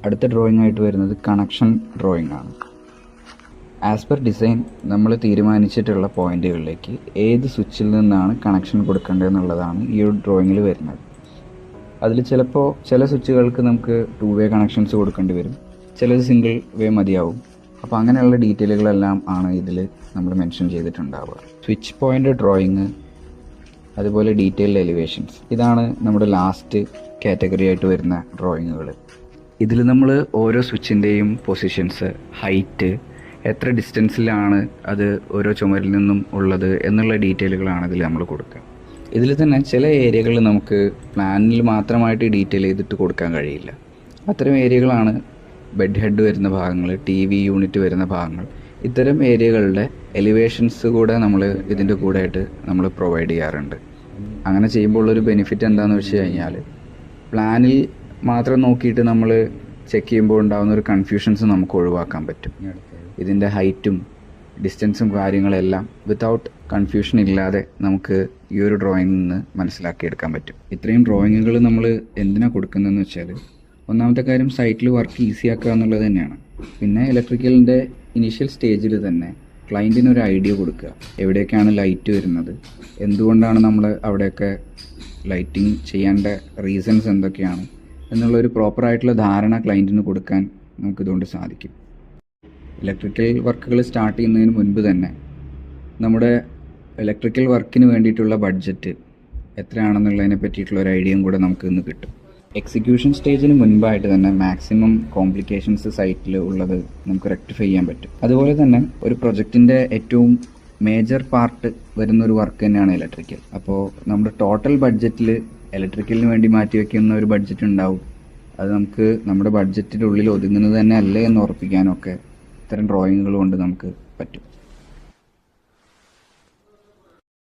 അടുത്ത ഡ്രോയിങ് ആയിട്ട് വരുന്നത് കണക്ഷൻ ഡ്രോയിങ് ആണ്. ആസ് പെർ ഡിസൈൻ നമ്മൾ തീരുമാനിച്ചിട്ടുള്ള പോയിന്റുകളിലേക്ക് ഏത് സ്വിച്ചിൽ നിന്നാണ് കണക്ഷൻ കൊടുക്കേണ്ടതെന്നുള്ളതാണ് ഈ ഒരു ഡ്രോയിങ്ങിൽ വരുന്നത്. അതിൽ ചിലപ്പോൾ ചില സ്വിച്ചുകൾക്ക് നമുക്ക് 2 വേ കണക്ഷൻസ് കൊടുക്കേണ്ടി വരും, ചിലത് സിംഗിൾ വേ മതിയാവും. അപ്പോൾ അങ്ങനെയുള്ള ഡീറ്റെയിലുകളെല്ലാം ആണ് ഇതിൽ നമ്മൾ മെൻഷൻ ചെയ്തിട്ടുണ്ടാവുക. സ്വിച്ച് പോയിൻ്റ് ഡ്രോയിങ്, അതുപോലെ ഡീറ്റെയിൽഡ് എലിവേഷൻസ്, ഇതാണ് നമ്മുടെ ലാസ്റ്റ് കാറ്റഗറി ആയിട്ട് വരുന്ന ഡ്രോയിങ്ങുകൾ. ഇതിൽ നമ്മൾ ഓരോ സ്വിച്ചിൻ്റെയും പൊസിഷൻസ്, ഹൈറ്റ്, എത്ര ഡിസ്റ്റൻസിലാണ് അത് ഓരോ ചുമരിൽ നിന്നും ഉള്ളത് എന്നുള്ള ഡീറ്റെയിലുകളാണ് ഇതിൽ നമ്മൾ കൊടുക്കുക. ഇതിൽ തന്നെ ചില ഏരിയകൾ നമുക്ക് പ്ലാനിൽ മാത്രമായിട്ട് ഡീറ്റെയിൽ ചെയ്തിട്ട് കൊടുക്കാൻ കഴിയില്ല. അത്തരം ഏരിയകളാണ് ബെഡ് ഹെഡ് വരുന്ന ഭാഗങ്ങൾ, TV യൂണിറ്റ് വരുന്ന ഭാഗങ്ങൾ. ഇത്തരം ഏരിയകളുടെ എലിവേഷൻസ് കൂടെ നമ്മൾ ഇതിൻ്റെ കൂടെ ആയിട്ട് നമ്മൾ പ്രൊവൈഡ് ചെയ്യാറുണ്ട്. അങ്ങനെ ചെയ്യുമ്പോൾ ഉള്ളൊരു ബെനിഫിറ്റ് എന്താണെന്ന് വെച്ച് കഴിഞ്ഞാൽ, പ്ലാനിൽ മാത്രം നോക്കിയിട്ട് നമ്മൾ ചെക്ക് ചെയ്യുമ്പോൾ ഉണ്ടാകുന്ന ഒരു കൺഫ്യൂഷൻസ് നമുക്ക് ഒഴിവാക്കാൻ പറ്റും. ഇതിൻ്റെ ഹൈറ്റും ഡിസ്റ്റൻസും കാര്യങ്ങളെല്ലാം വിത്തൗട്ട് കൺഫ്യൂഷൻ ഇല്ലാതെ നമുക്ക് ഈ ഒരു ഡ്രോയിങ്ങിൽ നിന്ന് മനസ്സിലാക്കിയെടുക്കാൻ പറ്റും. ഇത്രയും ഡ്രോയിങ്ങുകൾ നമ്മൾ എന്തിനാണ് കൊടുക്കുന്നതെന്ന് വെച്ചാൽ, ഒന്നാമത്തെ കാര്യം സൈറ്റിൽ വർക്ക് ഈസി ആക്കുക എന്നുള്ളത് തന്നെയാണ്. പിന്നെ ഇലക്ട്രിക്കലിൻ്റെ ഇനീഷ്യൽ സ്റ്റേജിൽ തന്നെ ക്ലയൻറ്റിന് ഒരു ഐഡിയ കൊടുക്കുക, എവിടെയൊക്കെയാണ് ലൈറ്റ് വരുന്നത്, എന്തുകൊണ്ടാണ് നമ്മൾ അവിടെയൊക്കെ ലൈറ്റിംഗ് ചെയ്യേണ്ട റീസൺസ് എന്തൊക്കെയാണ് എന്നുള്ളൊരു പ്രോപ്പറായിട്ടുള്ള ധാരണ ക്ലയൻറ്റിന് കൊടുക്കാൻ നമുക്കിതുകൊണ്ട് സാധിക്കും. ഇലക്ട്രിക്കൽ വർക്കുകൾ സ്റ്റാർട്ട് ചെയ്യുന്നതിന് മുൻപ് തന്നെ നമ്മുടെ ഇലക്ട്രിക്കൽ വർക്കിന് വേണ്ടിയിട്ടുള്ള ബഡ്ജറ്റ് എത്രയാണെന്നുള്ളതിനെ പറ്റിയിട്ടുള്ള ഒരു ഐഡിയയും കൂടെ നമുക്ക് ഇന്ന് കിട്ടും. എക്സിക്യൂഷൻ സ്റ്റേജിന് മുൻപായിട്ട് തന്നെ മാക്സിമം കോംപ്ലിക്കേഷൻസ് സൈറ്റിൽ ഉള്ളത് നമുക്ക് റെക്ടിഫൈ ചെയ്യാൻ പറ്റും. അതുപോലെ തന്നെ ഒരു പ്രൊജക്റ്റിൻ്റെ ഏറ്റവും മേജർ പാർട്ട് വരുന്നൊരു വർക്ക് തന്നെയാണ് ഇലക്ട്രിക്കൽ. അപ്പോൾ നമ്മുടെ ടോട്ടൽ ബഡ്ജറ്റിൽ ഇലക്ട്രിക്കലിന് വേണ്ടി മാറ്റി വയ്ക്കുന്ന ഒരു ബഡ്ജറ്റ് ഉണ്ടാവും. അത് നമുക്ക് നമ്മുടെ ബഡ്ജറ്റിൻ്റെ ഉള്ളിൽ ഒതുങ്ങുന്നത് തന്നെ അല്ലേ എന്ന് ഉറപ്പിക്കാനൊക്കെ ഇത്തരം ഡ്രോയിങ്ങുകൾ കൊണ്ട് നമുക്ക് പറ്റും.